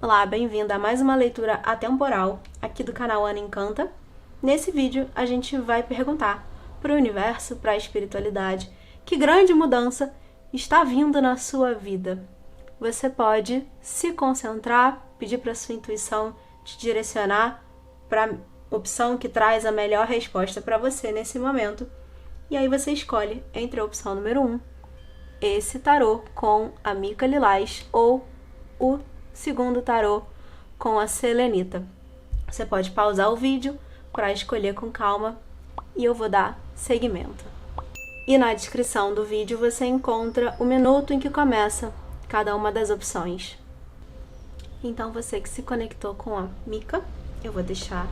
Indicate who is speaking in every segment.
Speaker 1: Olá, bem-vinda a mais uma leitura atemporal aqui do canal Ana Encanta. Nesse vídeo a gente vai perguntar para o universo, para a espiritualidade, que grande mudança está vindo na sua vida. Você pode se concentrar, pedir para a sua intuição te direcionar para a opção que traz a melhor resposta para você nesse momento. E aí você escolhe entre a opção número 1, esse tarô com a Mica Lilás, ou o segundo tarô com a Selenita. Você pode pausar o vídeo para escolher com calma e eu vou dar seguimento. E na descrição do vídeo você encontra o minuto em que começa cada uma das opções. Então você que se conectou com a Mica, eu vou deixar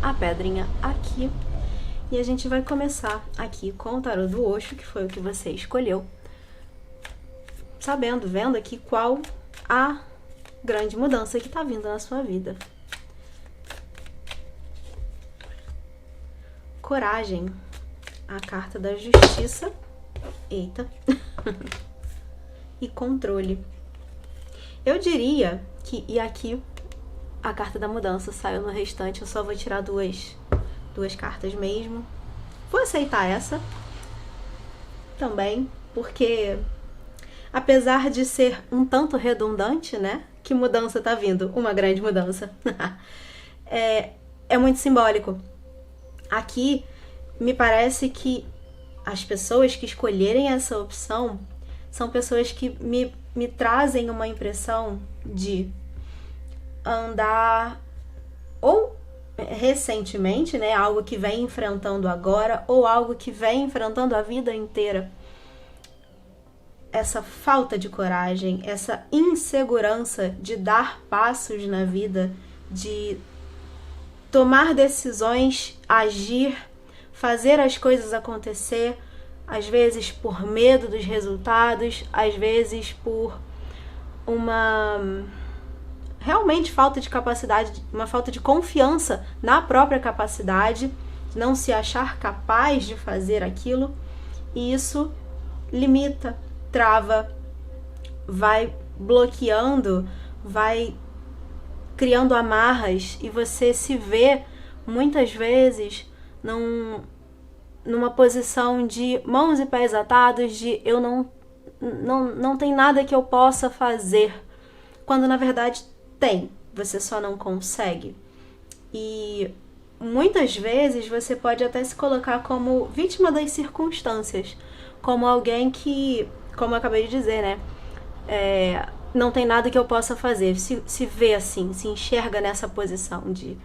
Speaker 1: a pedrinha aqui e a gente vai começar aqui com o tarô do Osho, que foi o que você escolheu, vendo aqui qual a grande mudança que está vindo na sua vida. Coragem, a carta da justiça, eita, e controle. Eu diria que, e aqui a carta da mudança saiu no restante, eu só vou tirar duas cartas mesmo. Vou aceitar essa também, porque apesar de ser um tanto redundante, né? Que mudança tá vindo? Uma grande mudança. É muito simbólico. Aqui, me parece que as pessoas que escolherem essa opção são pessoas que me trazem uma impressão de andar ou recentemente, né? Algo que vem enfrentando agora ou algo que vem enfrentando a vida inteira. Essa falta de coragem, essa insegurança de dar passos na vida, de tomar decisões, agir, fazer as coisas acontecer, às vezes por medo dos resultados, às vezes por uma realmente falta de capacidade, uma falta de confiança na própria capacidade, não se achar capaz de fazer aquilo, e isso limita, trava, vai bloqueando, vai criando amarras, e você se vê muitas vezes numa posição de mãos e pés atados, de eu não tem nada que eu possa fazer, quando na verdade tem, você só não consegue. E muitas vezes você pode até se colocar como vítima das circunstâncias, como alguém que, como eu acabei de dizer, né? Não tem nada que eu possa fazer. Se vê assim, se enxerga nessa posição de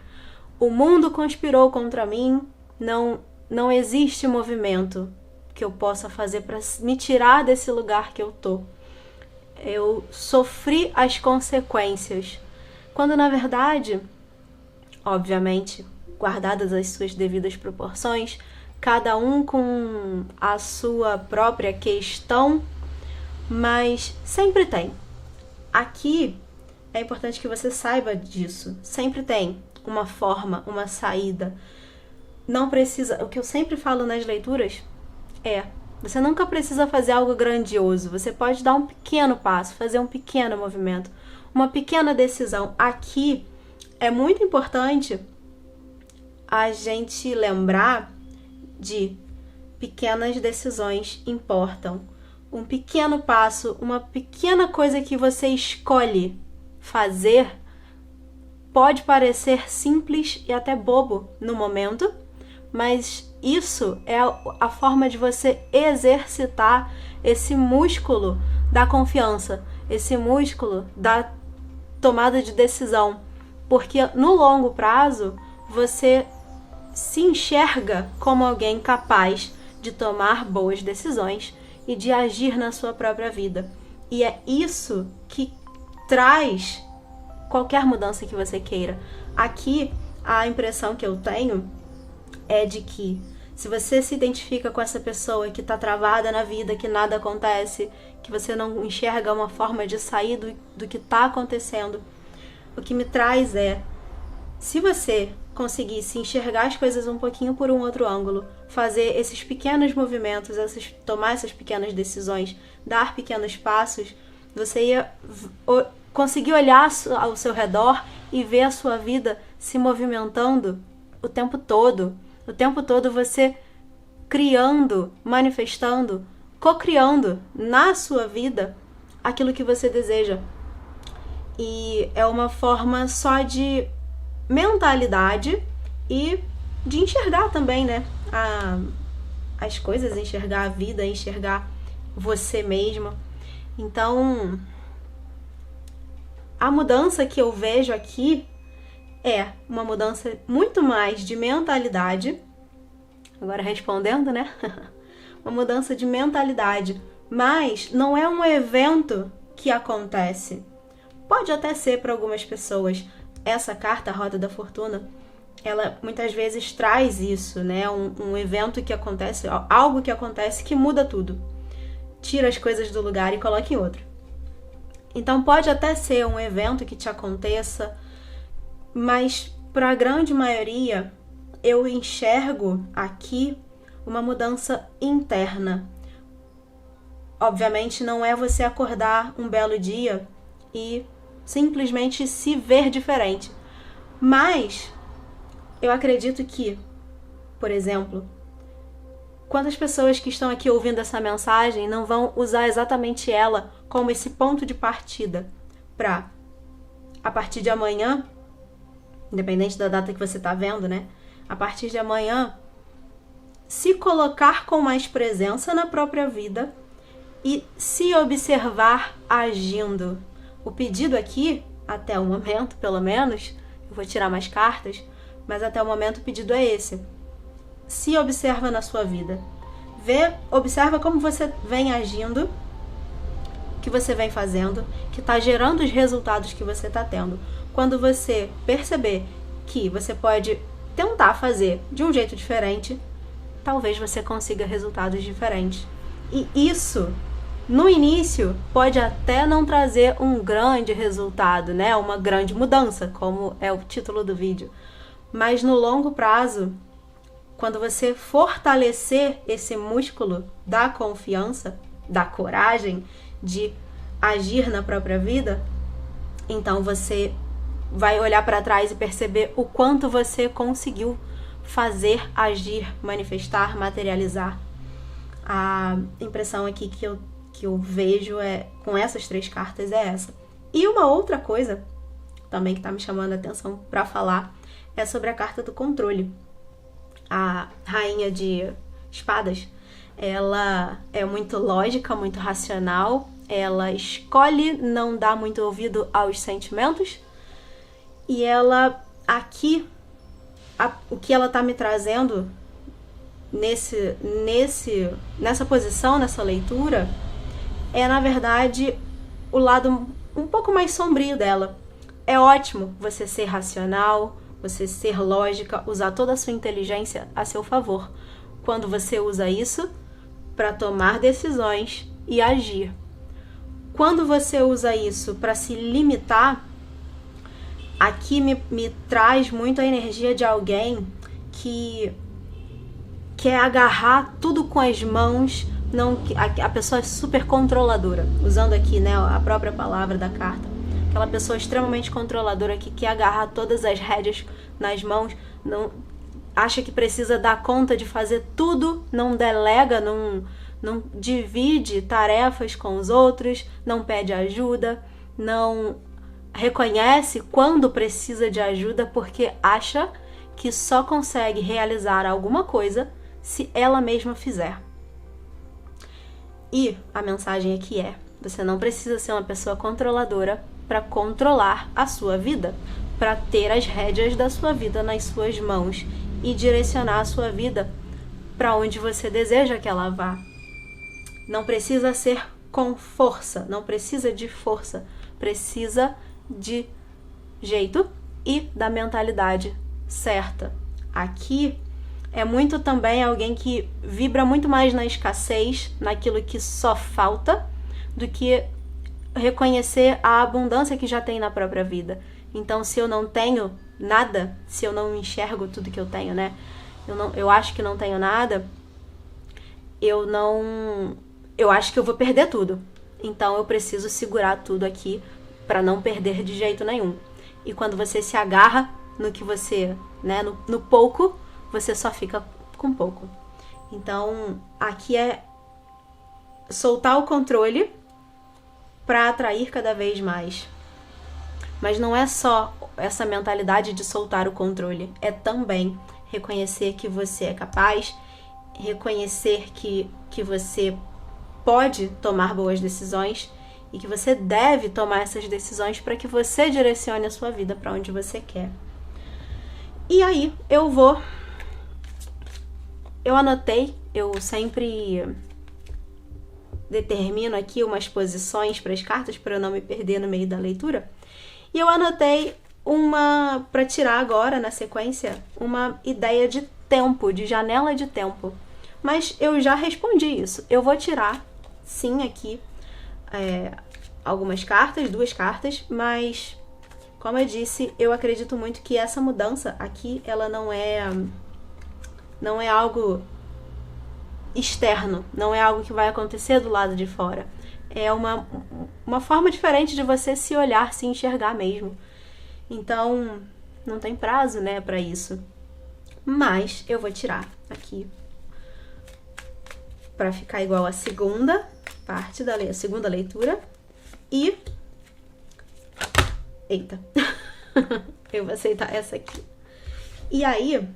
Speaker 1: o mundo conspirou contra mim, não existe movimento que eu possa fazer para me tirar desse lugar que eu tô. Eu sofri as consequências. Quando na verdade, obviamente, guardadas as suas devidas proporções, cada um com a sua própria questão, mas sempre tem. Aqui é importante que você saiba disso. Sempre tem uma forma, uma saída. Não precisa, o que eu sempre falo nas leituras você nunca precisa fazer algo grandioso. Você pode dar um pequeno passo, fazer um pequeno movimento, uma pequena decisão. Aqui é muito importante a gente lembrar de pequenas decisões importam. Um pequeno passo, uma pequena coisa que você escolhe fazer pode parecer simples e até bobo no momento, mas isso é a forma de você exercitar esse músculo da confiança, esse músculo da tomada de decisão, porque no longo prazo você se enxerga como alguém capaz de tomar boas decisões e de agir na sua própria vida. E é isso que traz qualquer mudança que você queira. Aqui, a impressão que eu tenho é de que se você se identifica com essa pessoa que está travada na vida, que nada acontece, que você não enxerga uma forma de sair do que está acontecendo, o que me traz se você conseguisse enxergar as coisas um pouquinho por um outro ângulo, fazer esses pequenos movimentos, tomar essas pequenas decisões, dar pequenos passos, você ia conseguir olhar ao seu redor e ver a sua vida se movimentando o tempo todo. O tempo todo você criando, manifestando, co-criando na sua vida aquilo que você deseja. E é uma forma só de mentalidade e de enxergar também, né? As coisas, enxergar a vida, enxergar você mesmo. Então, a mudança que eu vejo aqui é uma mudança muito mais de mentalidade. Agora respondendo, né? Uma mudança de mentalidade. Mas não é um evento que acontece. Pode até ser para algumas pessoas. Essa carta, a Roda da Fortuna, ela muitas vezes traz isso, né? Um evento que acontece, algo que acontece que muda tudo. Tira as coisas do lugar e coloca em outro. Então pode até ser um evento que te aconteça, mas para a grande maioria eu enxergo aqui uma mudança interna. Obviamente não é você acordar um belo dia e simplesmente se ver diferente. Mas eu acredito que, por exemplo, quantas pessoas que estão aqui ouvindo essa mensagem não vão usar exatamente ela como esse ponto de partida para, a partir de amanhã, independente da data que você está vendo, né? A partir de amanhã, se colocar com mais presença na própria vida e se observar agindo. O pedido aqui, até o momento, pelo menos, eu vou tirar mais cartas, mas até o momento o pedido é esse. Se observa na sua vida. Observa como você vem agindo, que você vem fazendo, que está gerando os resultados que você está tendo. Quando você perceber que você pode tentar fazer de um jeito diferente, talvez você consiga resultados diferentes. E isso, no início, pode até não trazer um grande resultado, né? Uma grande mudança, como é o título do vídeo. Mas no longo prazo, quando você fortalecer esse músculo da confiança, da coragem de agir na própria vida, então você vai olhar para trás e perceber o quanto você conseguiu fazer, agir, manifestar, materializar. A impressão aqui que eu vejo com essas 3 cartas é essa. E uma outra coisa também que está me chamando a atenção para falar é sobre a carta do controle. A Rainha de Espadas, ela é muito lógica, muito racional, ela escolhe não dar muito ouvido aos sentimentos e ela, aqui, o que ela está me trazendo nessa posição, nessa leitura, é, na verdade, o lado um pouco mais sombrio dela. É ótimo você ser racional, você ser lógica, usar toda a sua inteligência a seu favor, quando você usa isso para tomar decisões e agir. Quando você usa isso para se limitar, aqui me traz muito a energia de alguém que quer agarrar tudo com as mãos. Não, a pessoa é super controladora, usando aqui, né, a própria palavra da carta. Aquela pessoa extremamente controladora que quer agarrar todas as rédeas nas mãos, não acha que precisa dar conta de fazer tudo, não delega, não divide tarefas com os outros, não pede ajuda, não reconhece quando precisa de ajuda porque acha que só consegue realizar alguma coisa se ela mesma fizer. E a mensagem aqui é: você não precisa ser uma pessoa controladora para controlar a sua vida, para ter as rédeas da sua vida nas suas mãos e direcionar a sua vida para onde você deseja que ela vá. Não precisa ser com força, não precisa de força, precisa de jeito e da mentalidade certa. Aqui é muito também alguém que vibra muito mais na escassez, naquilo que só falta, do que reconhecer a abundância que já tem na própria vida. Então, se eu não tenho nada, se eu não enxergo tudo que eu tenho, né? Eu acho que não tenho nada, eu acho que eu vou perder tudo. Então, eu preciso segurar tudo aqui para não perder de jeito nenhum. E quando você se agarra no que você, né, no pouco, você só fica com pouco. Então, aqui é soltar o controle para atrair cada vez mais. Mas não é só essa mentalidade de soltar o controle, é também reconhecer que você é capaz, reconhecer que você pode tomar boas decisões e que você deve tomar essas decisões para que você direcione a sua vida para onde você quer. E aí eu anotei, eu sempre determino aqui umas posições para as cartas para eu não me perder no meio da leitura. E eu anotei para tirar agora, na sequência, uma ideia de tempo, de janela de tempo. Mas eu já respondi isso. Eu vou tirar, sim, aqui algumas cartas, 2 cartas, mas, como eu disse, eu acredito muito que essa mudança aqui, ela não é algo externo, não é algo que vai acontecer do lado de fora. É uma forma diferente de você se olhar, se enxergar mesmo. Então, não tem prazo, né, para isso. Mas eu vou tirar aqui para ficar igual a segunda parte a segunda leitura. E... Eita! Eu vou aceitar essa aqui. E aí...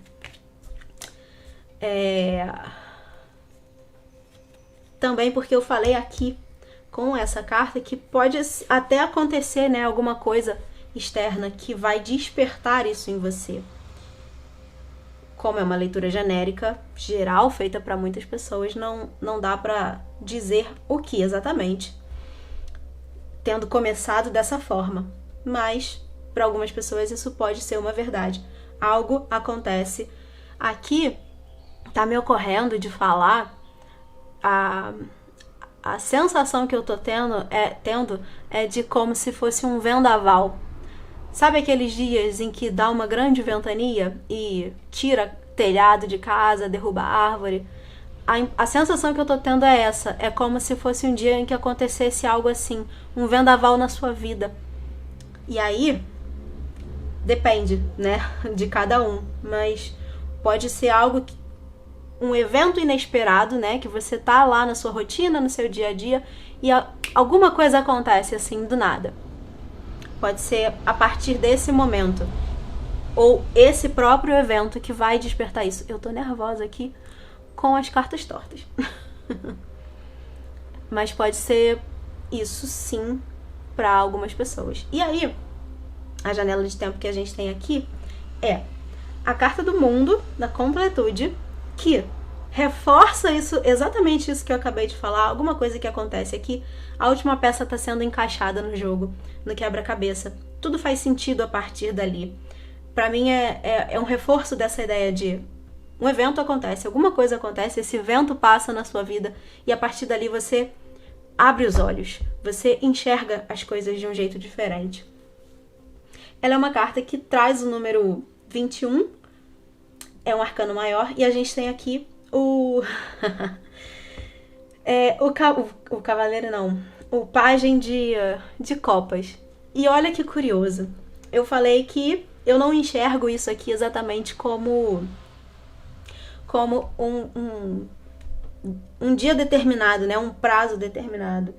Speaker 1: Também porque eu falei aqui com essa carta que pode até acontecer, né, alguma coisa externa que vai despertar isso em você. Como é uma leitura genérica, geral, feita para muitas pessoas, não dá para dizer o que exatamente, tendo começado dessa forma. Mas, para algumas pessoas, isso pode ser uma verdade. Algo acontece. Aqui, tá me ocorrendo de falar a sensação que eu tô tendo é de como se fosse um vendaval. Sabe aqueles dias em que dá uma grande ventania e tira telhado de casa, derruba árvore? A sensação que eu tô tendo é essa. É como se fosse um dia em que acontecesse algo assim, um vendaval na sua vida. E aí, depende, né, de cada um. Mas pode ser algo um evento inesperado, né, que você tá lá na sua rotina, no seu dia a dia, e alguma coisa acontece assim do nada. Pode ser a partir desse momento, ou esse próprio evento que vai despertar isso. Eu tô nervosa aqui com as cartas tortas. Mas pode ser isso sim para algumas pessoas. E aí, a janela de tempo que a gente tem aqui é a carta do mundo, da completude, que reforça isso, exatamente isso que eu acabei de falar, alguma coisa que acontece aqui, a última peça está sendo encaixada no jogo, no quebra-cabeça. Tudo faz sentido a partir dali. Para mim é um reforço dessa ideia de um evento acontece, alguma coisa acontece, esse evento passa na sua vida e a partir dali você abre os olhos, você enxerga as coisas de um jeito diferente. Ela é uma carta que traz o número 21, é um arcano maior, e a gente tem aqui o cavaleiro não, o pajem de copas. E olha que curioso, eu falei que eu não enxergo isso aqui exatamente como um dia determinado, né, um prazo determinado.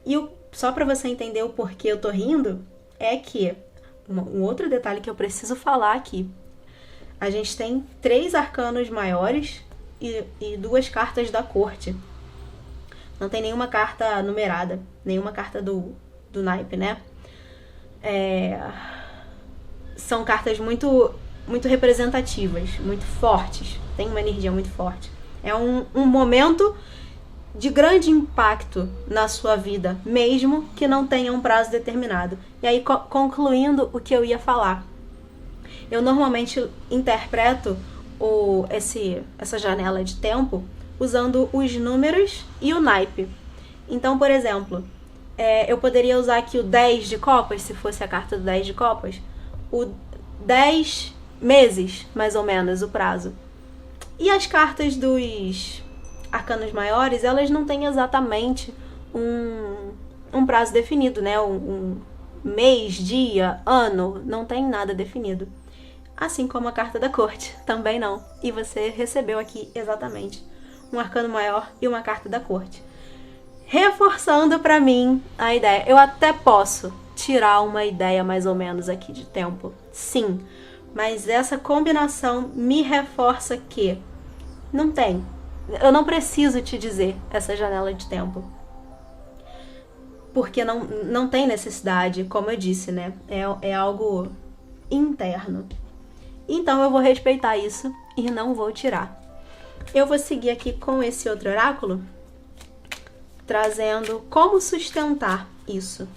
Speaker 1: E só para você entender o porquê eu tô rindo, é que um outro detalhe que eu preciso falar aqui. A gente tem 3 arcanos maiores e 2 cartas da corte. Não tem nenhuma carta numerada, nenhuma carta do naipe, né? São cartas muito, muito representativas, muito fortes. Tem uma energia muito forte. É um momento de grande impacto na sua vida, mesmo que não tenha um prazo determinado. E aí, concluindo o que eu ia falar. Eu normalmente interpreto essa janela de tempo usando os números e o naipe. Então, por exemplo, eu poderia usar aqui o 10 de copas, se fosse a carta do 10 de copas. O 10 meses, mais ou menos, o prazo. E as cartas dos arcanos maiores, elas não têm exatamente um prazo definido, né? mês, dia, ano, não tem nada definido. Assim como a carta da corte, também não. E você recebeu aqui exatamente um arcano maior e uma carta da corte. Reforçando pra mim a ideia. Eu até posso tirar uma ideia mais ou menos aqui de tempo, sim. Mas essa combinação me reforça que não tem. Eu não preciso te dizer essa janela de tempo. Porque não tem necessidade, como eu disse, né? É algo interno. Então eu vou respeitar isso e não vou tirar. Eu vou seguir aqui com esse outro oráculo, trazendo como sustentar isso.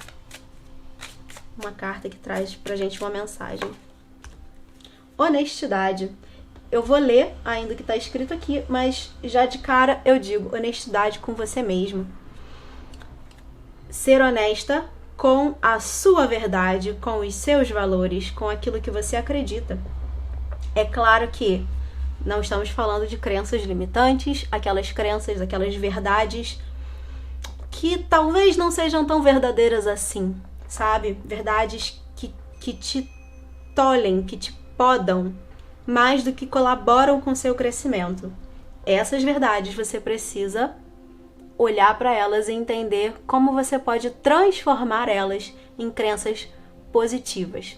Speaker 1: Uma carta que traz pra gente uma mensagem. Honestidade. Eu vou ler ainda o que está escrito aqui, mas já de cara eu digo honestidade com você mesmo. Ser honesta com a sua verdade, com os seus valores, com aquilo que você acredita. É claro que não estamos falando de crenças limitantes, aquelas crenças, aquelas verdades que talvez não sejam tão verdadeiras assim, sabe? Verdades que te tolhem, que te podam, mais do que colaboram com o seu crescimento. Essas verdades você precisa olhar para elas e entender como você pode transformar elas em crenças positivas.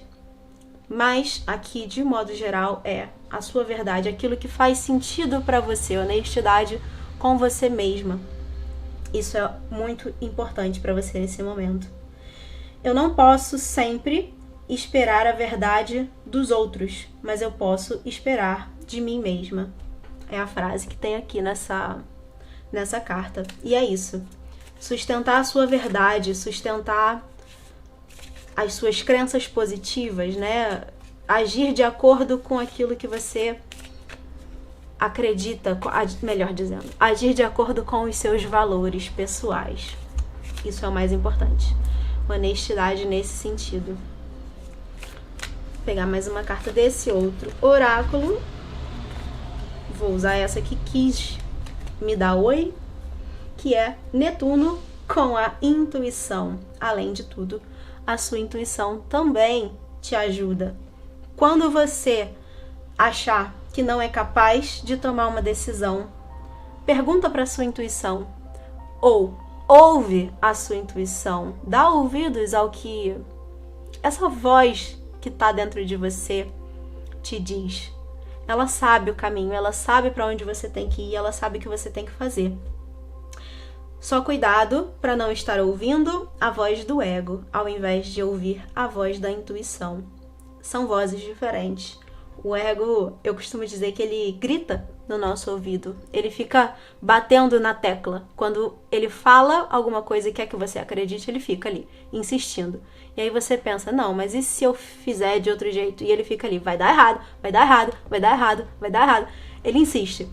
Speaker 1: Mas aqui, de modo geral, é a sua verdade, aquilo que faz sentido para você, honestidade com você mesma. Isso é muito importante para você nesse momento. Eu não posso sempre esperar a verdade dos outros, mas eu posso esperar de mim mesma. É a frase que tem aqui nessa carta. E é isso. Sustentar a sua verdade, sustentar as suas crenças positivas, né? Agir de acordo com aquilo que você acredita, melhor dizendo, agir de acordo com os seus valores pessoais. Isso é o mais importante. Honestidade nesse sentido. Vou pegar mais uma carta desse outro oráculo. Vou usar essa que quis me dar oi, que é Netuno com a intuição. Além de tudo, a sua intuição também te ajuda. Quando você achar que não é capaz de tomar uma decisão, pergunta para a sua intuição ou ouve a sua intuição, dá ouvidos ao que essa voz que está dentro de você te diz. Ela sabe o caminho, ela sabe para onde você tem que ir, ela sabe o que você tem que fazer. Só cuidado para não estar ouvindo a voz do ego, ao invés de ouvir a voz da intuição. São vozes diferentes. O ego, eu costumo dizer que ele grita no nosso ouvido. Ele fica batendo na tecla. Quando ele fala alguma coisa e quer que você acredite, ele fica ali, insistindo. E aí você pensa, não, mas e se eu fizer de outro jeito? E ele fica ali, vai dar errado, vai dar errado, vai dar errado, vai dar errado. Ele insiste.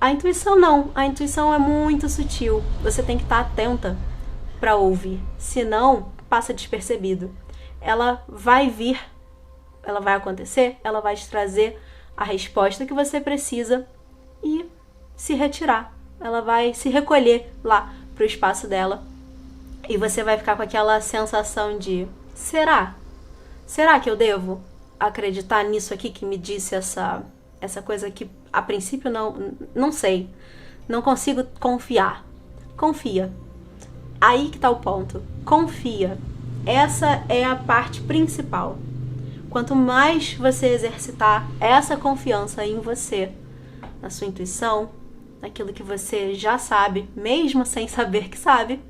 Speaker 1: A intuição não. A intuição é muito sutil. Você tem que estar atenta para ouvir. Senão, passa despercebido. Ela vai vir, ela vai acontecer, ela vai te trazer a resposta que você precisa e se retirar. Ela vai se recolher lá pro espaço dela. E você vai ficar com aquela sensação de, será? Será que eu devo acreditar nisso aqui que me disse essa coisa que a princípio não sei. Não consigo confiar. Confia. Aí que tá o ponto. Confia. Essa é a parte principal. Quanto mais você exercitar essa confiança em você, na sua intuição, naquilo que você já sabe, mesmo sem saber que sabe,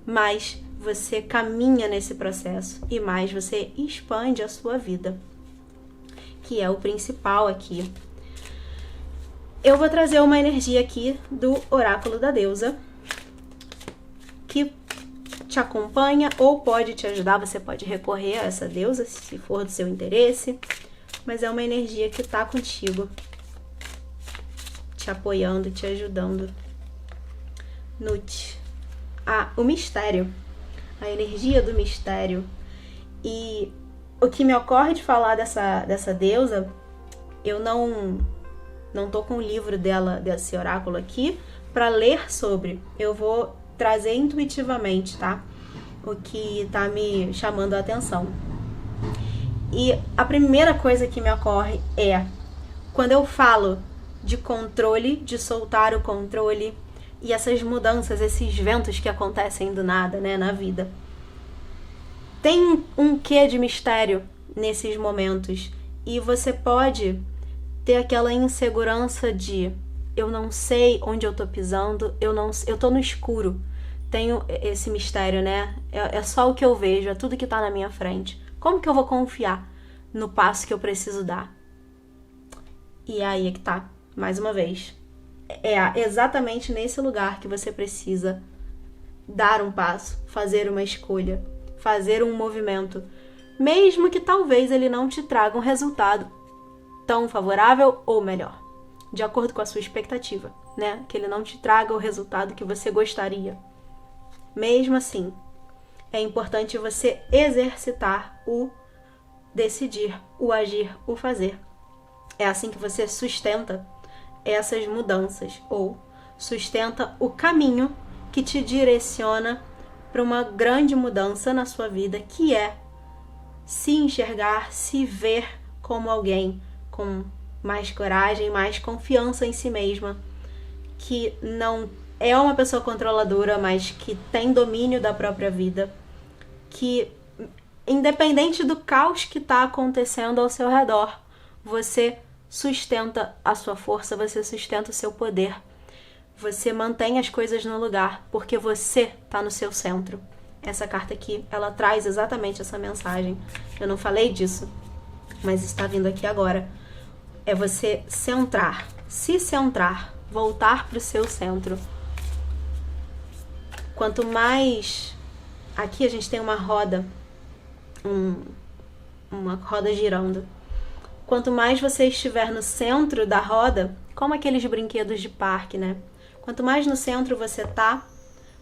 Speaker 1: mais você caminha nesse processo e mais você expande a sua vida, que é o principal aqui. Eu vou trazer uma energia aqui do Oráculo da Deusa, que te acompanha ou pode te ajudar. Você pode recorrer a essa deusa, se for do seu interesse, mas é uma energia que tá contigo, te apoiando, te ajudando. Nut. O mistério, a energia do mistério. E o que me ocorre de falar dessa deusa, eu não tô com o livro dela, desse oráculo aqui, para ler sobre. Eu vou trazer intuitivamente, tá? o que tá me chamando a atenção. E a primeira coisa que me ocorre é, quando eu falo de controle, de soltar o controle, e essas mudanças, esses ventos que acontecem do nada, né, na vida. Tem um quê de mistério nesses momentos, e você pode ter aquela insegurança de eu não sei onde eu tô pisando, eu tô no escuro. Tenho esse mistério, né? É só o que eu vejo, é tudo que tá na minha frente. Como que eu vou confiar no passo que eu preciso dar? E aí é que tá, mais uma vez. É exatamente nesse lugar que você precisa dar um passo, fazer uma escolha, fazer um movimento, mesmo que talvez ele não te traga um resultado tão favorável ou melhor, de acordo com a sua expectativa, né? Que ele não te traga o resultado que você gostaria. Mesmo assim, é importante você exercitar o decidir, o agir, o fazer. É assim que você sustenta essas mudanças ou sustenta o caminho que te direciona para uma grande mudança na sua vida, que é se enxergar, se ver como alguém com mais coragem, mais confiança em si mesma, que não é uma pessoa controladora, mas que tem domínio da própria vida, que independente do caos que está acontecendo ao seu redor, você sustenta a sua força, você sustenta o seu poder, você mantém as coisas no lugar, porque você está no seu centro. Essa carta aqui, ela traz exatamente essa mensagem. Eu não falei disso, mas está vindo aqui agora. É você centrar, se centrar, voltar para o seu centro. Quanto mais... Aqui a gente tem uma roda, uma roda girando. Quanto mais você estiver no centro da roda, como aqueles brinquedos de parque, né? Quanto mais no centro você tá,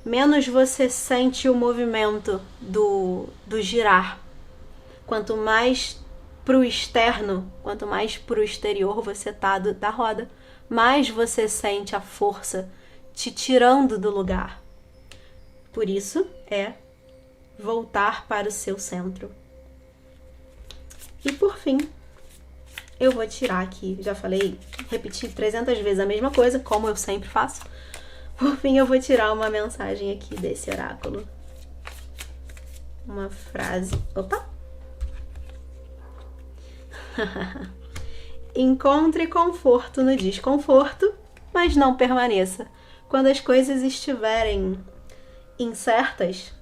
Speaker 1: menos você sente o movimento do girar. Quanto mais pro externo, quanto mais pro exterior você tá da roda, mais você sente a força te tirando do lugar. Por isso é voltar para o seu centro. E por fim, eu vou tirar aqui, já falei, repeti 300 vezes a mesma coisa, como eu sempre faço. Por fim, eu vou tirar uma mensagem aqui desse oráculo. Uma frase. Opa! Encontre conforto no desconforto, mas não permaneça. Quando as coisas estiverem incertas,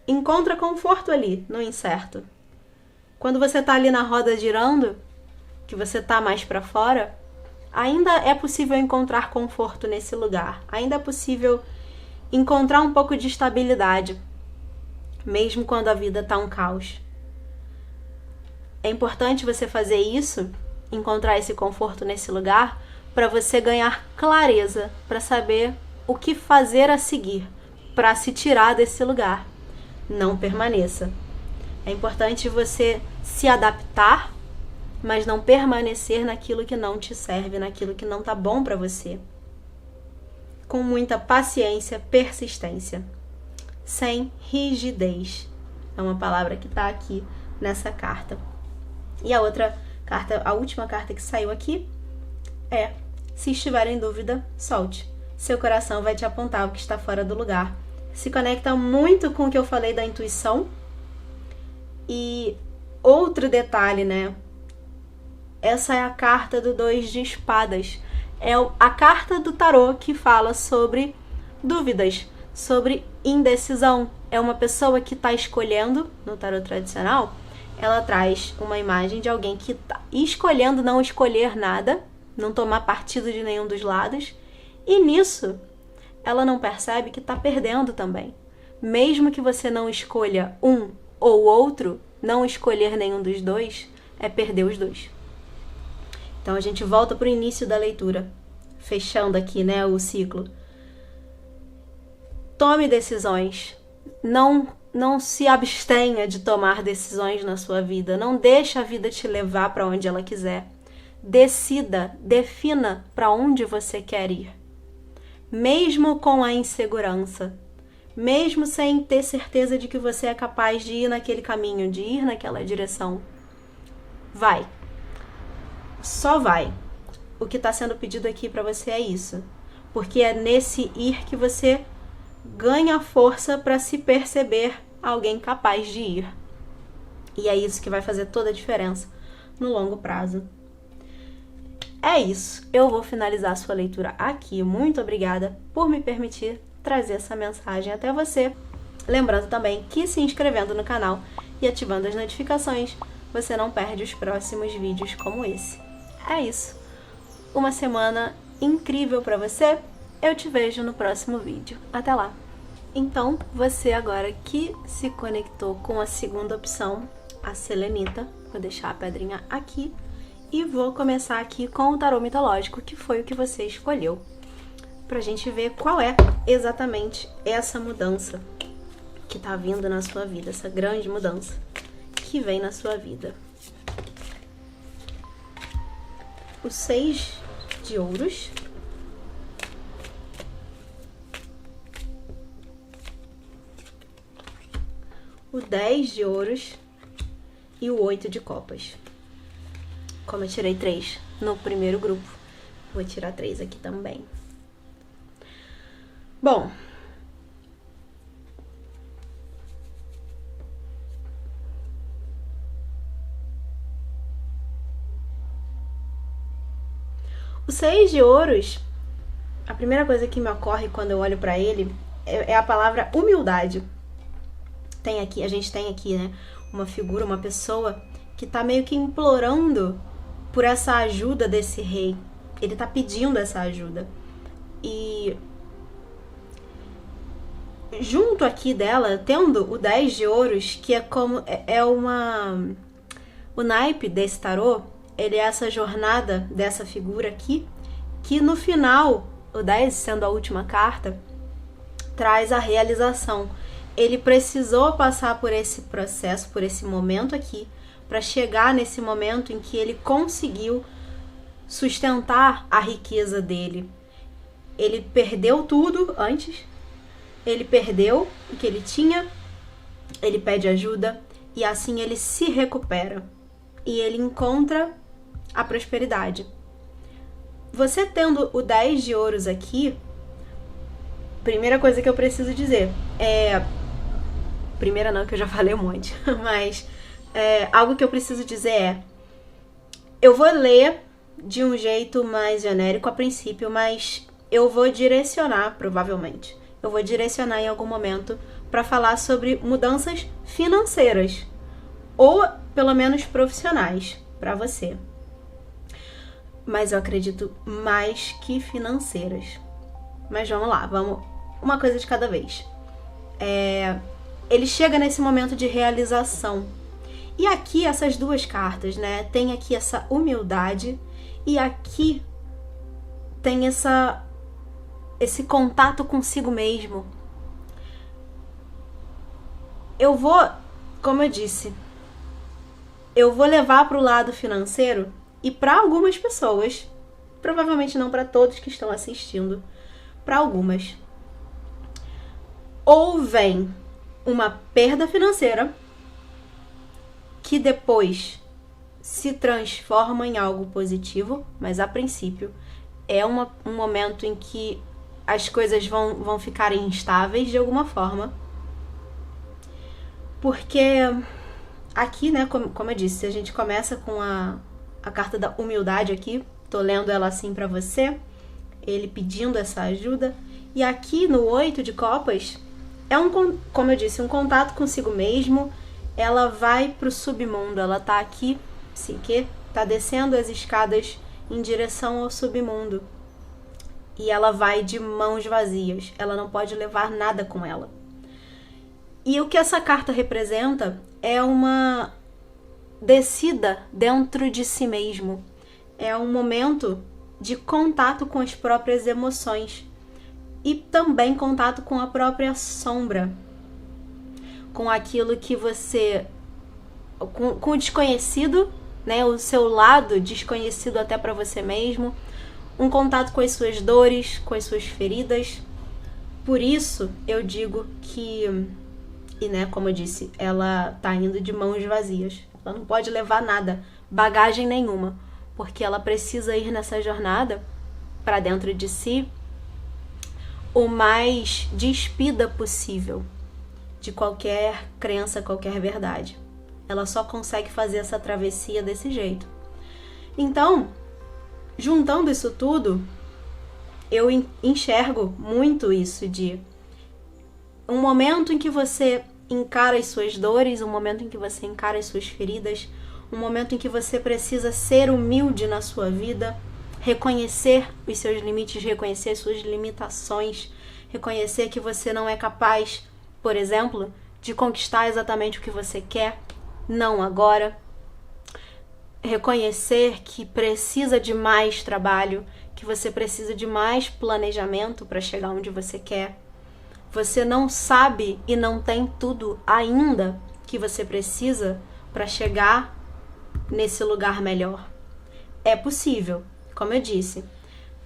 Speaker 1: encontra conforto ali, no incerto. Quando você tá ali na roda girando, que você tá mais para fora, ainda é possível encontrar conforto nesse lugar. Ainda é possível encontrar um pouco de estabilidade, mesmo quando a vida tá um caos. É importante você fazer isso, encontrar esse conforto nesse lugar, para você ganhar clareza, para saber o que fazer a seguir, para se tirar desse lugar. Não permaneça. É importante você se adaptar, mas não permanecer naquilo que não te serve, naquilo que não tá bom para você. Com muita paciência, persistência, sem rigidez. É uma palavra que tá aqui nessa carta. E a outra carta, a última carta que saiu aqui é: se estiver em dúvida, solte. Seu coração vai te apontar o que está fora do lugar. Se conecta muito com o que eu falei da intuição. E outro detalhe, né? Essa é a carta do 2 de espadas. É a carta do tarô que fala sobre dúvidas, sobre indecisão. É uma pessoa que está escolhendo, no tarô tradicional, ela traz uma imagem de alguém que está escolhendo não escolher nada, não tomar partido de nenhum dos lados, e nisso ela não percebe que está perdendo também. Mesmo que você não escolha um ou outro, não escolher nenhum dos dois é perder os dois. Então a gente volta para o início da leitura, fechando aqui, né, o ciclo. Tome decisões. Não se abstenha de tomar decisões na sua vida. Não deixe a vida te levar para onde ela quiser. Decida, defina para onde você quer ir. Mesmo com a insegurança, mesmo sem ter certeza de que você é capaz de ir naquele caminho, de ir naquela direção. Vai. Só vai. O que está sendo pedido aqui para você é isso. Porque é nesse ir que você ganha força para se perceber alguém capaz de ir. E é isso que vai fazer toda a diferença no longo prazo. É isso. Eu vou finalizar a sua leitura aqui. Muito obrigada por me permitir trazer essa mensagem até você. Lembrando também que se inscrevendo no canal e ativando as notificações, você não perde os próximos vídeos como esse. É isso. Uma semana incrível para você. Eu te vejo no próximo vídeo. Até lá! Então, você agora que se conectou com a segunda opção, a selenita, vou deixar a pedrinha aqui e vou começar aqui com o tarô mitológico, que foi o que você escolheu, pra gente ver qual é exatamente essa mudança que tá vindo na sua vida, essa grande mudança que vem na sua vida. O 6 de ouros, o 10 de ouros e o 8 de copas. Como eu tirei 3 no primeiro grupo, vou tirar 3 aqui também. Bom, o 6 de ouros, a primeira coisa que me ocorre quando eu olho pra ele é a palavra humildade. A gente tem aqui, né, uma figura, uma pessoa que tá meio que implorando por essa ajuda desse rei. Ele tá pedindo essa ajuda. E junto aqui dela, tendo o 10 de ouros, que é como o naipe desse tarô, ele é essa jornada dessa figura aqui, que no final, o 10 sendo a última carta, traz a realização. Ele precisou passar por esse processo, por esse momento aqui, para chegar nesse momento em que ele conseguiu sustentar a riqueza dele. Ele perdeu tudo antes, ele perdeu o que ele tinha, ele pede ajuda e assim ele se recupera e ele encontra a prosperidade. Você tendo o 10 de ouros aqui, primeira coisa que eu preciso dizer é... Primeira não, que eu já falei um monte, mas algo que eu preciso dizer é... Eu vou ler de um jeito mais genérico a princípio, mas eu vou direcionar, provavelmente. Eu vou direcionar em algum momento para falar sobre mudanças financeiras, ou pelo menos profissionais, para você. Mas eu acredito mais que financeiras. Mas vamos lá, uma coisa de cada vez. Ele chega nesse momento de realização. E aqui, essas duas cartas, né? Tem aqui essa humildade e aqui tem esse contato consigo mesmo. Eu vou, como eu disse, eu vou levar para o lado financeiro e para algumas pessoas, provavelmente não para todos que estão assistindo, para algumas. Ou vem uma perda financeira que depois se transforma em algo positivo, mas a princípio é um momento em que as coisas vão ficar instáveis de alguma forma. Porque aqui, né, como eu disse, a gente começa com a carta da humildade aqui, tô lendo ela assim pra você, ele pedindo essa ajuda, e aqui no 8 de copas, como eu disse, um contato consigo mesmo. Ela vai pro submundo, ela tá aqui, psique, tá descendo as escadas em direção ao submundo. E ela vai de mãos vazias, ela não pode levar nada com ela. E o que essa carta representa é uma descida dentro de si mesmo. É um momento de contato com as próprias emoções e também contato com a própria sombra, com aquilo que você... com o desconhecido, né? O seu lado desconhecido até para você mesmo, um contato com as suas dores, com as suas feridas, Por isso eu digo que, e né, como eu disse, ela tá indo de mãos vazias. Ela não pode levar nada, bagagem nenhuma, porque ela precisa ir nessa jornada para dentro de si o mais despida possível de qualquer crença, qualquer verdade. Ela só consegue fazer essa travessia desse jeito. Então, juntando isso tudo, eu enxergo muito isso de um momento em que você encara as suas dores, um momento em que você encara as suas feridas, um momento em que você precisa ser humilde na sua vida, reconhecer os seus limites, reconhecer as suas limitações, reconhecer que você não é capaz, por exemplo, de conquistar exatamente o que você quer, não agora. Reconhecer que precisa de mais trabalho, que você precisa de mais planejamento para chegar onde você quer. Você não sabe e não tem tudo ainda que você precisa para chegar nesse lugar melhor. É possível, como eu disse.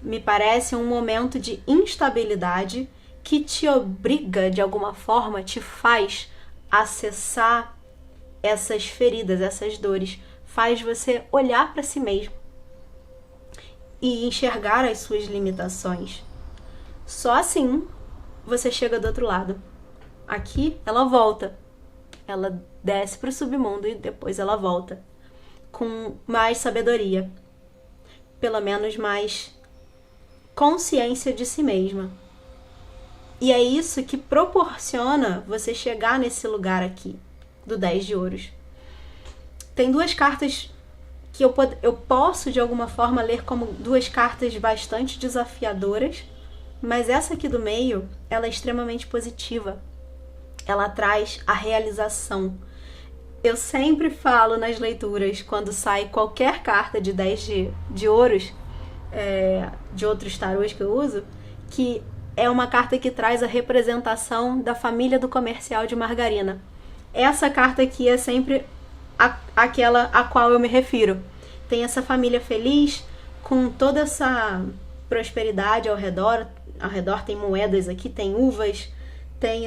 Speaker 1: Me parece um momento de instabilidade que te obriga, de alguma forma, te faz acessar essas feridas, essas dores, faz você olhar para si mesmo e enxergar as suas limitações. Só assim você chega do outro lado. Aqui ela volta, ela desce para o submundo e depois ela volta com mais sabedoria, pelo menos mais consciência de si mesma. E é isso que proporciona você chegar nesse lugar aqui, do 10 de ouros. Tem duas cartas que eu posso, de alguma forma, ler como duas cartas bastante desafiadoras, mas essa aqui do meio, ela é extremamente positiva. Ela traz a realização. Eu sempre falo nas leituras, quando sai qualquer carta de 10 de ouros, de outros tarôs que eu uso, que é uma carta que traz a representação da família do comercial de margarina. Essa carta aqui é sempre aquela a qual eu me refiro. Tem essa família feliz, com toda essa prosperidade ao redor. Ao redor tem moedas aqui, tem uvas, tem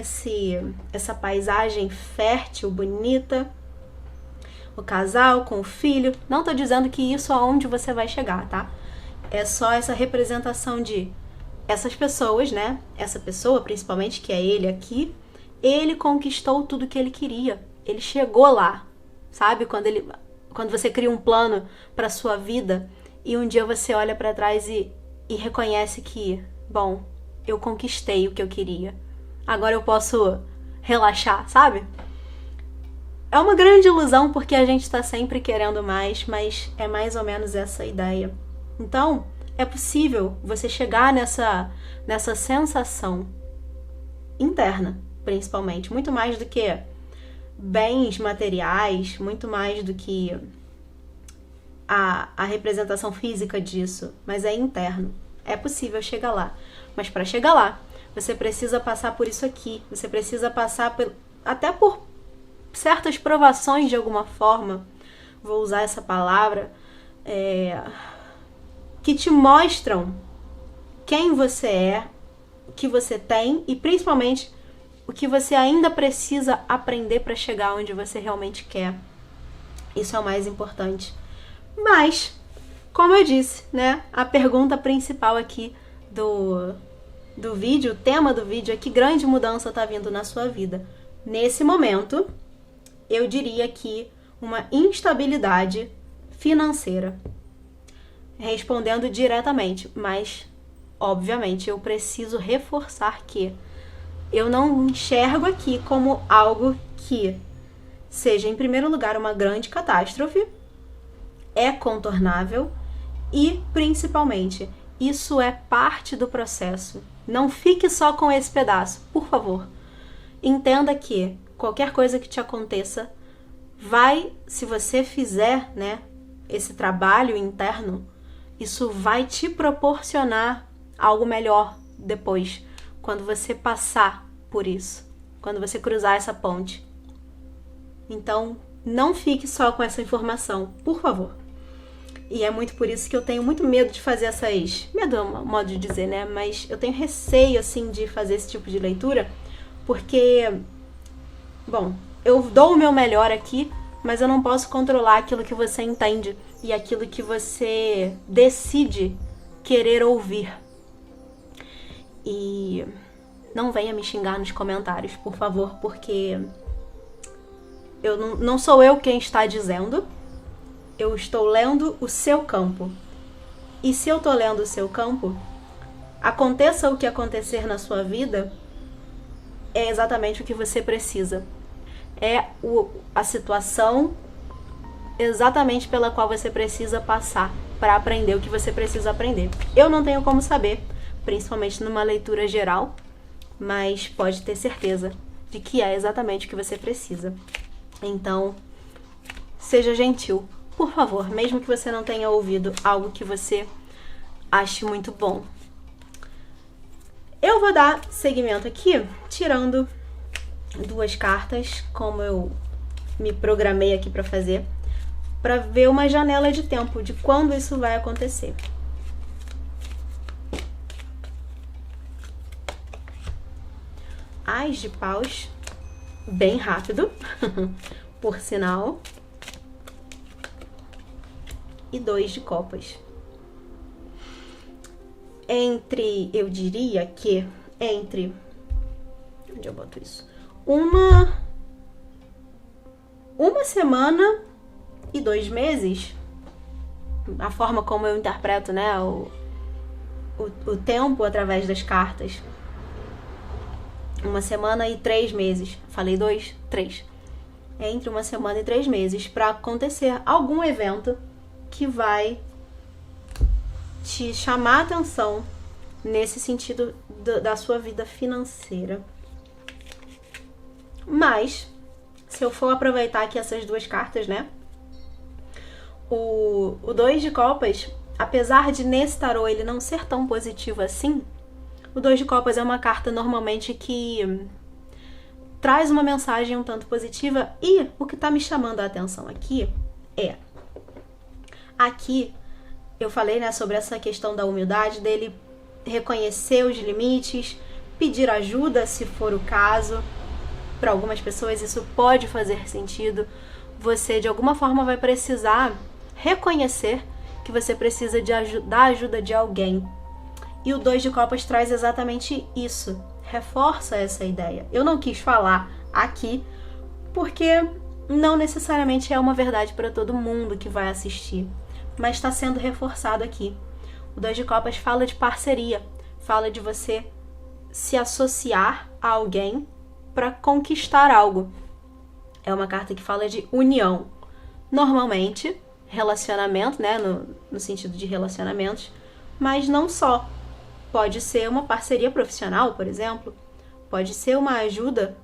Speaker 1: essa paisagem fértil, bonita. O casal com o filho. Não tô dizendo que isso é onde você vai chegar, tá? É só essa representação de essas pessoas, né? Essa pessoa, principalmente, que é ele aqui, ele conquistou tudo que ele queria. Ele chegou lá, sabe? Quando você cria um plano para sua vida e um dia você olha para trás e reconhece que, bom, eu conquistei o que eu queria. Agora eu posso relaxar, sabe? É uma grande ilusão porque a gente está sempre querendo mais, mas é mais ou menos essa ideia. Então, é possível você chegar nessa sensação interna, principalmente, muito mais do que bens materiais, muito mais do que a representação física disso, mas é interno. É possível chegar lá, mas para chegar lá, você precisa passar por isso aqui, você precisa passar até por certas provações de alguma forma, vou usar essa palavra, que te mostram quem você é, o que você tem e principalmente o que você ainda precisa aprender para chegar onde você realmente quer. Isso é o mais importante. Mas, como eu disse, né, a pergunta principal aqui do vídeo, o tema do vídeo é: que grande mudança está vindo na sua vida? Nesse momento, eu diria que uma instabilidade financeira. Respondendo diretamente, mas obviamente eu preciso reforçar que eu não enxergo aqui como algo que seja, em primeiro lugar, uma grande catástrofe, é contornável e, principalmente, isso é parte do processo. Não fique só com esse pedaço, por favor. Entenda que qualquer coisa que te aconteça vai, se você fizer, né, esse trabalho interno, isso vai te proporcionar algo melhor depois, quando você passar por isso, quando você cruzar essa ponte. Então, não fique só com essa informação, por favor. E é muito por isso que eu tenho muito medo de fazer essas... Medo é um modo de dizer, né? Mas eu tenho receio, assim, de fazer esse tipo de leitura, porque, bom, eu dou o meu melhor aqui, mas eu não posso controlar aquilo que você entende e aquilo que você decide querer ouvir. E não venha me xingar nos comentários, por favor, porque não sou eu quem está dizendo. Eu estou lendo o seu campo. E se eu estou lendo o seu campo, aconteça o que acontecer na sua vida, é exatamente o que você precisa. É a situação exatamente pela qual você precisa passar para aprender o que você precisa aprender. Eu não tenho como saber, principalmente numa leitura geral, mas pode ter certeza de que é exatamente o que você precisa. Então, seja gentil. Por favor, mesmo que você não tenha ouvido algo que você ache muito bom. Eu vou dar seguimento aqui, tirando 2 cartas, como eu me programei aqui para fazer, para ver uma janela de tempo de quando isso vai acontecer. Ás de paus, bem rápido, por sinal. E 2 de copas. Eu diria que entre... Onde eu boto isso? Uma semana e 2 meses. A forma como eu interpreto, né? O tempo através das cartas. 1 semana e 3 meses. Falei 2? 3. Entre 1 semana e 3 meses para acontecer algum evento que vai te chamar a atenção nesse sentido da sua vida financeira. Mas, se eu for aproveitar aqui essas 2 cartas, né? O 2 de copas, apesar de nesse tarô ele não ser tão positivo assim, o 2 de copas é uma carta normalmente que traz uma mensagem um tanto positiva. E o que tá me chamando a atenção aqui é... Aqui, eu falei, né, sobre essa questão da humildade, dele reconhecer os limites, pedir ajuda, se for o caso. Para algumas pessoas isso pode fazer sentido. Você, de alguma forma, vai precisar reconhecer que você precisa da ajuda de alguém. E o 2 de copas traz exatamente isso, reforça essa ideia. Eu não quis falar aqui, porque não necessariamente é uma verdade para todo mundo que vai assistir, mas está sendo reforçado aqui. O 2 de copas fala de parceria, fala de você se associar a alguém para conquistar algo. É uma carta que fala de união. Normalmente, relacionamento, né, no sentido de relacionamentos, mas não só. Pode ser uma parceria profissional, por exemplo. Pode ser uma ajuda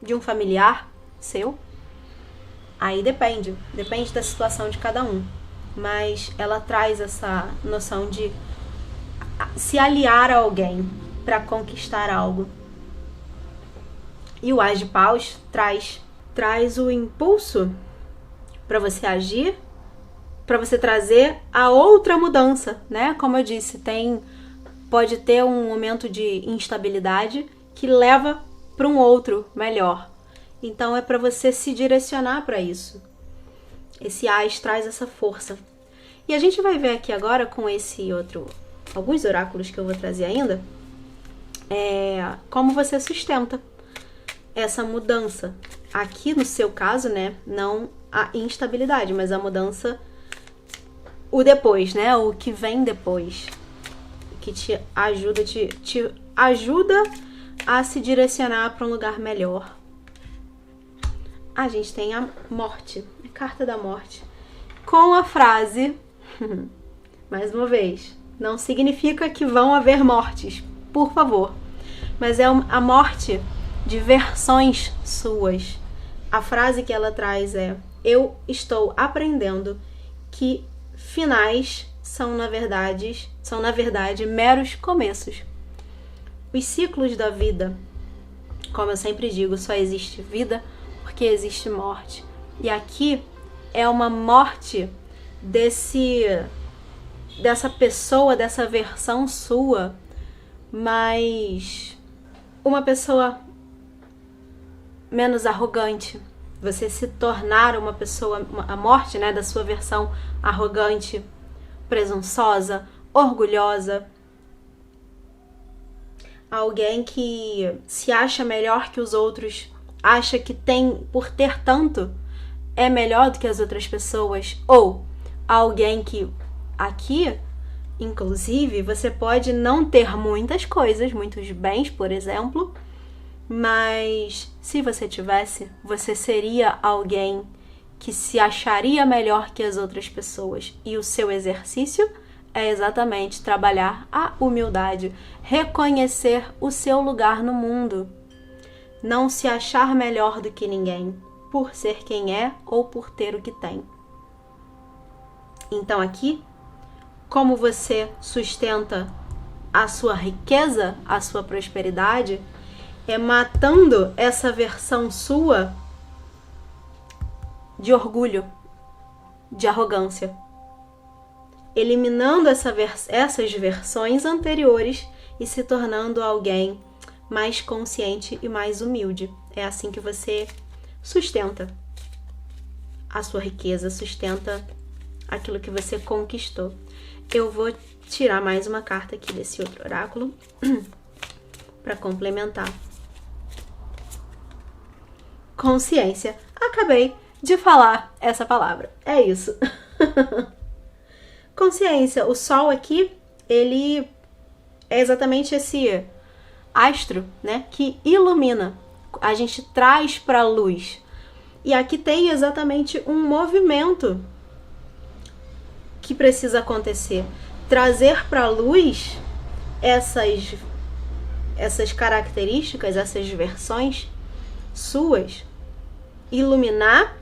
Speaker 1: de um familiar seu. Aí depende da situação de cada um. Mas ela traz essa noção de se aliar a alguém para conquistar algo. E o Ás de Paus traz o impulso para você agir, para você trazer a outra mudança, né? Como eu disse, pode ter um momento de instabilidade que leva para um outro melhor. Então é para você se direcionar para isso. Esse Ás traz essa força. E a gente vai ver aqui agora com esse outro, alguns oráculos que eu vou trazer ainda, como você sustenta essa mudança. Aqui no seu caso, né, não a instabilidade, mas a mudança, o depois, né, o que vem depois, que te ajuda a se direcionar para um lugar melhor. A gente tem a morte, a carta da morte, com a frase, mais uma vez, não significa que vão haver mortes, por favor, mas é a morte de versões suas. A frase que ela traz é: eu estou aprendendo que finais são na verdade meros começos. Os ciclos da vida, como eu sempre digo, só existe vida porque existe morte. E aqui é uma morte dessa pessoa, dessa versão sua, mas uma pessoa menos arrogante. Você se tornar uma pessoa, a morte, né, da sua versão arrogante, presunçosa, orgulhosa. Alguém que se acha melhor que os outros, acha que tem, por ter tanto, é melhor do que as outras pessoas. Ou alguém que aqui, inclusive, você pode não ter muitas coisas, muitos bens, por exemplo, mas se você tivesse, você seria alguém que se acharia melhor que as outras pessoas. E o seu exercício é exatamente trabalhar a humildade, reconhecer o seu lugar no mundo, não se achar melhor do que ninguém, por ser quem é ou por ter o que tem. Então aqui, como você sustenta a sua riqueza, a sua prosperidade, é matando essa versão sua de orgulho, de arrogância. Eliminando essas versões anteriores e se tornando alguém mais consciente e mais humilde. É assim que você sustenta a sua riqueza, sustenta aquilo que você conquistou. Eu vou tirar mais uma carta aqui desse outro oráculo para complementar. Consciência. Acabei de falar essa palavra. É isso. Consciência. O Sol aqui, ele é exatamente esse astro, né, que ilumina. A gente traz para a luz. E aqui tem exatamente um movimento que precisa acontecer. Trazer para a luz essas características, essas versões suas, iluminar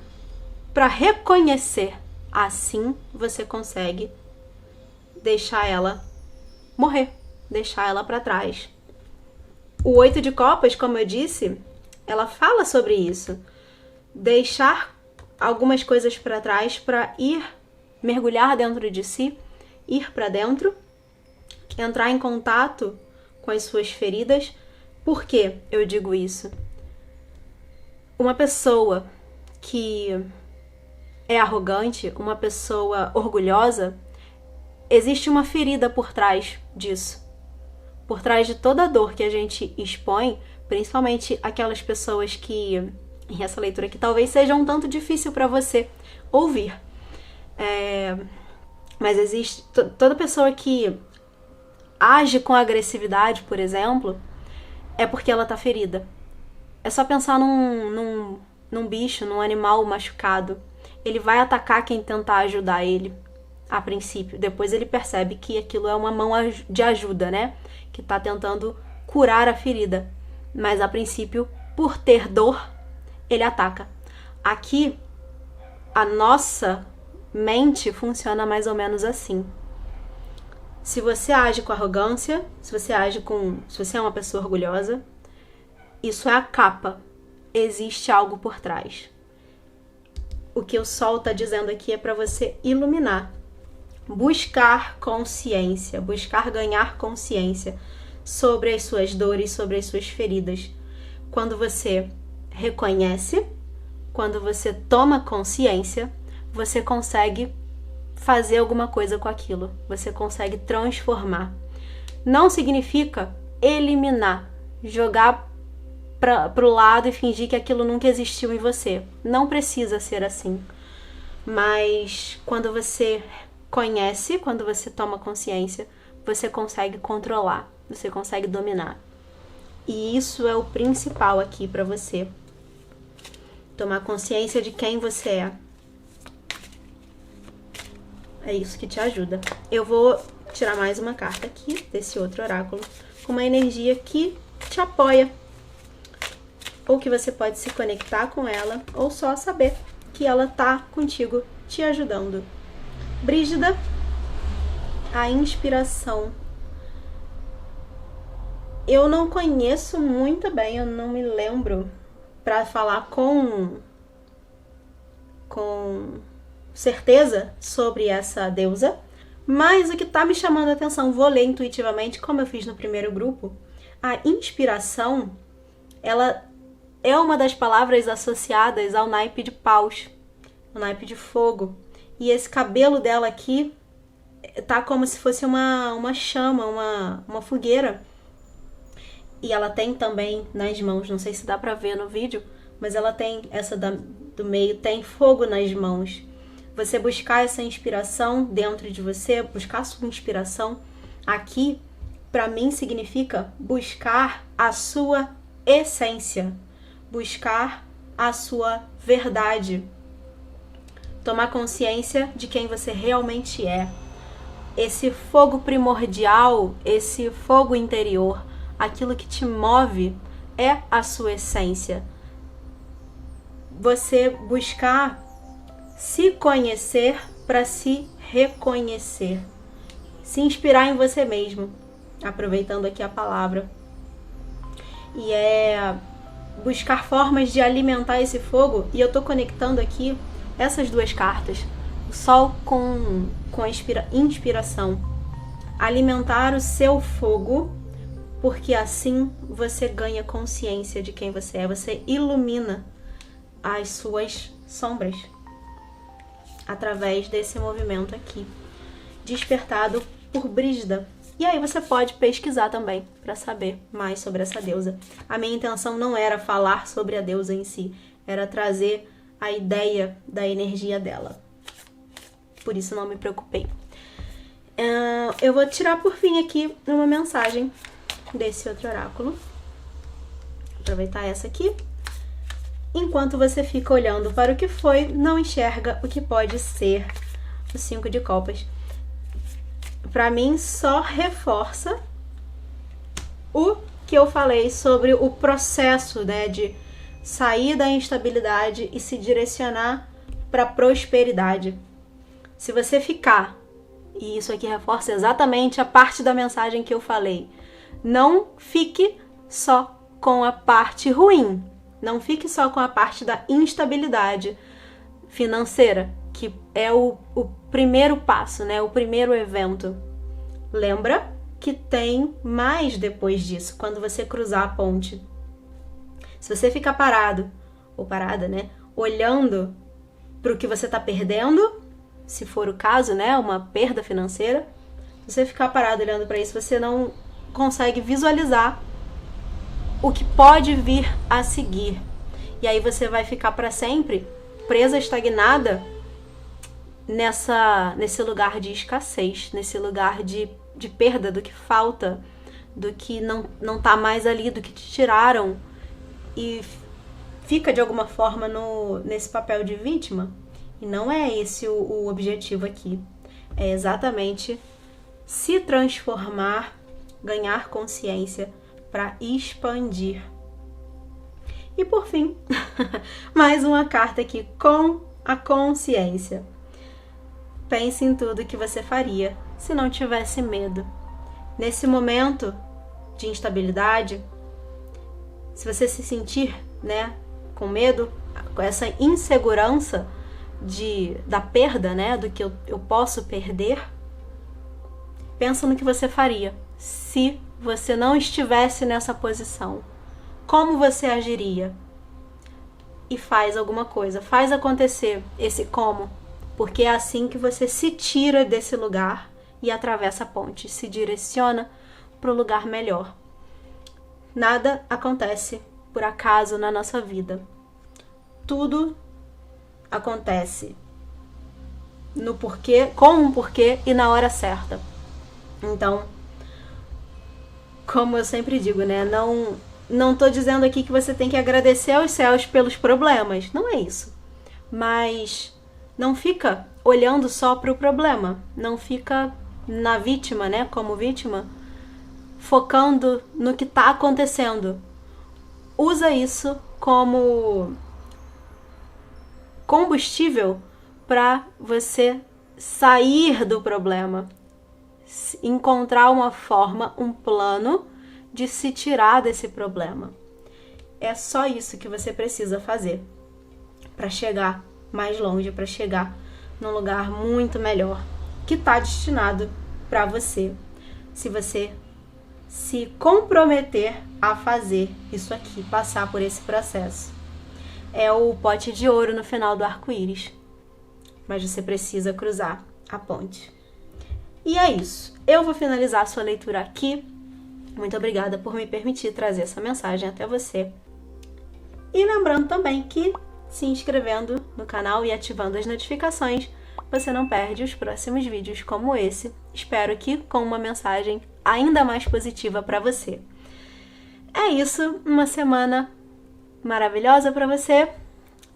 Speaker 1: para reconhecer. Assim você consegue deixar ela morrer, deixar ela para trás. O 8 de copas, como eu disse, ela fala sobre isso. Deixar algumas coisas para trás para ir mergulhar dentro de si, ir para dentro, entrar em contato com as suas feridas. Por que eu digo isso? Uma pessoa que é arrogante, uma pessoa orgulhosa, existe uma ferida por trás disso. Por trás de toda a dor que a gente expõe, principalmente aquelas pessoas que, em essa leitura aqui, talvez seja um tanto difícil para você ouvir. Mas existe toda pessoa que age com agressividade, por exemplo, é porque ela tá ferida. É só pensar num bicho, num animal machucado. Ele vai atacar quem tentar ajudar ele, a princípio. Depois ele percebe que aquilo é uma mão de ajuda, né? Que tá tentando curar a ferida. Mas a princípio, por ter dor, ele ataca. Aqui, a nossa mente funciona mais ou menos assim. Se você age com arrogância, se você é uma pessoa orgulhosa, isso é a capa. Existe algo por trás. O que o Sol está dizendo aqui é para você iluminar. Buscar consciência, buscar ganhar consciência sobre as suas dores, sobre as suas feridas. Quando você reconhece, quando você toma consciência, você consegue fazer alguma coisa com aquilo. Você consegue transformar. Não significa eliminar, jogar pro lado e fingir que aquilo nunca existiu em você. Não precisa ser assim. Mas quando você conhece, quando você toma consciência, você consegue controlar, você consegue dominar. E isso é o principal aqui para você. Tomar consciência de quem você é. É isso que te ajuda. Eu vou tirar mais uma carta aqui, desse outro oráculo, com uma energia que te apoia. Ou que você pode se conectar com ela, ou só saber que ela tá contigo, te ajudando. Brígida, a inspiração. Eu não conheço muito bem, eu não me lembro para falar com certeza sobre essa deusa, mas o que está me chamando a atenção, vou ler intuitivamente, como eu fiz no primeiro grupo, a inspiração, ela é uma das palavras associadas ao naipe de paus, o naipe de fogo. E esse cabelo dela aqui tá como se fosse uma chama, uma fogueira. E ela tem também nas mãos, não sei se dá pra ver no vídeo, mas ela tem essa do meio, tem fogo nas mãos. Você buscar essa inspiração dentro de você, buscar a sua inspiração aqui, pra mim significa buscar a sua essência, buscar a sua verdade, tomar consciência de quem você realmente é. Esse fogo primordial, esse fogo interior, aquilo que te move é a sua essência. Você buscar se conhecer para se reconhecer. Se inspirar em você mesmo, aproveitando aqui a palavra. E é buscar formas de alimentar esse fogo. E eu tô conectando aqui essas duas cartas. O Sol com a inspiração. Alimentar o seu fogo, porque assim você ganha consciência de quem você é. Você ilumina as suas sombras através desse movimento aqui, despertado por Brígida. E aí você pode pesquisar também para saber mais sobre essa deusa. A minha intenção não era falar sobre a deusa em si, era trazer a ideia da energia dela. Por isso não me preocupei. Eu vou tirar por fim aqui uma mensagem desse outro oráculo. Aproveitar essa aqui. Enquanto você fica olhando para o que foi, não enxerga o que pode ser o 5 de copas. Para mim, só reforça o que eu falei sobre o processo, né, de sair da instabilidade e se direcionar para a prosperidade. Se você ficar, e isso aqui reforça exatamente a parte da mensagem que eu falei, não fique só com a parte ruim. Não fique só com a parte da instabilidade financeira, que é o primeiro passo, né? O primeiro evento. Lembra que tem mais depois disso, quando você cruzar a ponte. Se você ficar parado, ou parada, né? Olhando para o que você está perdendo, se for o caso, né? Uma perda financeira. Se você ficar parado olhando para isso, você não consegue visualizar o que pode vir a seguir. E aí você vai ficar para sempre presa, estagnada nesse lugar de escassez, nesse lugar de perda, do que falta, do que não tá mais ali, do que te tiraram, e fica de alguma forma nesse papel de vítima. E não é esse o objetivo aqui. É exatamente se transformar, ganhar consciência, para expandir. E por fim, mais uma carta aqui com a consciência. Pense em tudo que você faria se não tivesse medo. Nesse momento de instabilidade, se você se sentir, né, com medo, com essa insegurança da perda, né, do que eu posso perder, pensa no que você faria se você não estivesse nessa posição. Como você agiria? E faz alguma coisa, faz acontecer esse como, porque é assim que você se tira desse lugar e atravessa a ponte, se direciona para o lugar melhor. Nada acontece por acaso na nossa vida. Tudo acontece no porquê, com um porquê e na hora certa. Então, como eu sempre digo, né? Não tô dizendo aqui que você tem que agradecer aos céus pelos problemas. Não é isso. Mas não fica olhando só para o problema. Não fica na vítima, né? Como vítima, focando no que tá acontecendo. Usa isso como combustível para você sair do problema. Encontrar uma forma, um plano de se tirar desse problema. É só isso que você precisa fazer para chegar mais longe, para chegar num lugar muito melhor, que está destinado para você, se você se comprometer a fazer isso aqui, passar por esse processo. É o pote de ouro no final do arco-íris, mas você precisa cruzar a ponte. E é isso. Eu vou finalizar a sua leitura aqui. Muito obrigada por me permitir trazer essa mensagem até você. E lembrando também que, se inscrevendo no canal e ativando as notificações, você não perde os próximos vídeos como esse. Espero que com uma mensagem ainda mais positiva para você. É isso. Uma semana maravilhosa para você.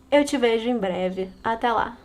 Speaker 1: Eu te vejo em breve. Até lá!